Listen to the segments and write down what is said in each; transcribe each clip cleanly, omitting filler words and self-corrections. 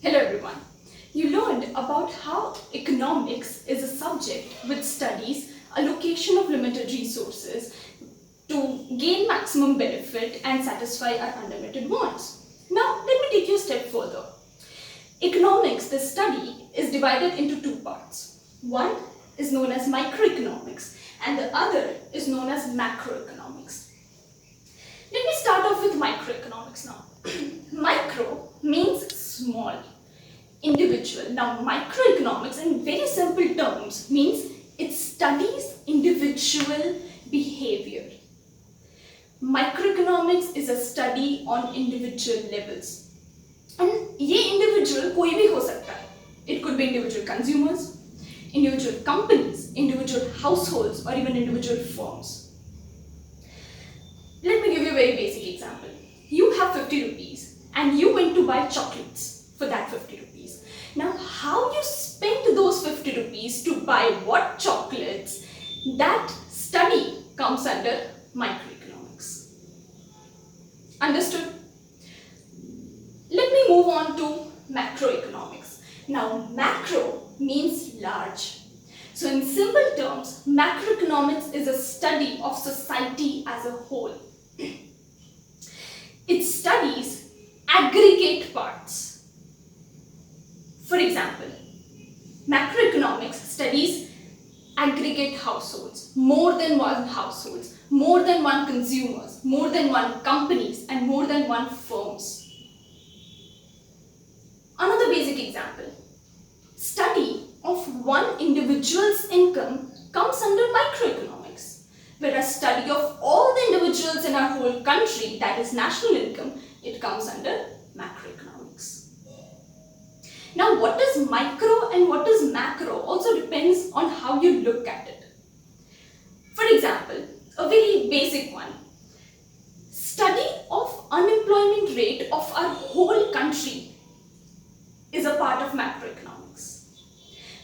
Hello everyone. You learned about how economics is a subject which studies allocation of limited resources to gain maximum benefit and satisfy our unlimited wants. Now let me take you a step further. Economics, the study, is divided into two parts. One is known as microeconomics and the other is known as macroeconomics. Let me start off with microeconomics now. Micro means small, individual. Now microeconomics in very simple terms means it studies individual behavior. Microeconomics is a study on individual levels. And ये individual कोई भी हो सकता है. It could be individual consumers, individual companies, individual households, or even individual firms. Let me give you a very basic example. You have 50 rupees and you went to buy chocolates for that 50 rupees. Now, how you spent those 50 rupees to buy what chocolates, that study comes under microeconomics. Understood? Let me move on to macroeconomics. Now, macro means large. So in simple terms, macroeconomics is a study of society as a whole. It studies aggregate parts. For example, macroeconomics studies aggregate households, more than one households, more than one consumers, more than one companies, and more than one firms. Another basic example, study of one individual's income comes under microeconomics, whereas study of all the individuals in our whole country, that is national income, it comes under macroeconomics. Now what is micro and what is macro also depends on how you look at it. For example, a very basic one, study of unemployment rate of our whole country is a part of macroeconomics.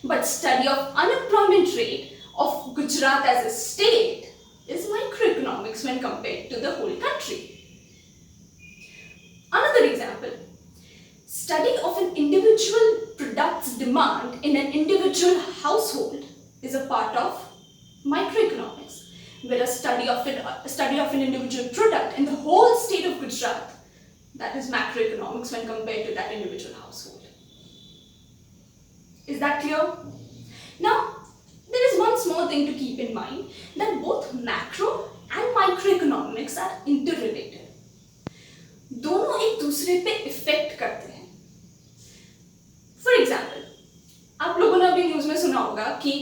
But study of unemployment rate of Gujarat as a state is microeconomics when compared to the whole country. Another example, study of an individual product's demand in an individual household is a part of microeconomics, whereas study of an individual product in the whole state of Gujarat, that is macroeconomics when compared to that individual household. Is that clear? Now, there is one small thing to keep in mind, that both macro and microeconomics are interrelated. दोनों एक दूसरे पे effect करते हैं. For example, आप लोगों ने अभी न्यूज़ में सुना होगा कि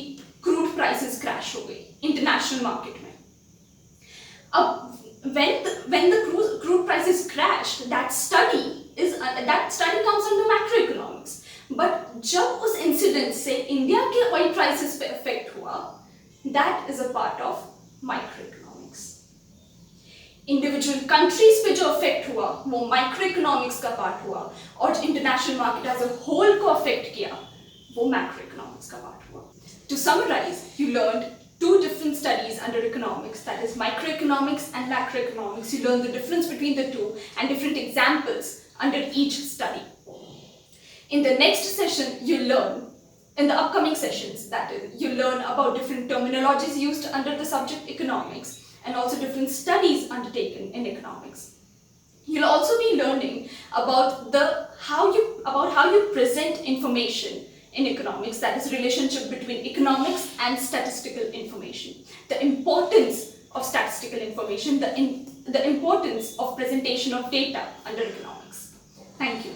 क्रूड प्राइसेस क्रैश हो गई इंटरनेशनल मार्केट में. अब when the crude prices crashed, that study comes under macroeconomics. But जब उस इंसिडेंट से इंडिया के ऑयल प्राइसेस पे इफेक्ट हुआ, that is a part of microeconomics. Individual countries पे जो इफेक्ट हुआ वो माइक्रोइकोनॉमिक्स का पार्ट हुआ, और international market as a whole को अफेक्ट किया वो मैक्रोइकोनॉमिक्स का पार्ट हुआ. To summarize, you learned two different studies under economics, that is microeconomics and macroeconomics. You learned the difference between the two and different examples under each study. In the next session, you learn, in the upcoming sessions, that is, you learn about different terminologies used under the subject economics and also different studies undertaken in economics. You'll also be learning about how you present information in economics, that is relationship between economics and statistical information, the importance of statistical information, the importance of presentation of data under economics. Thank you.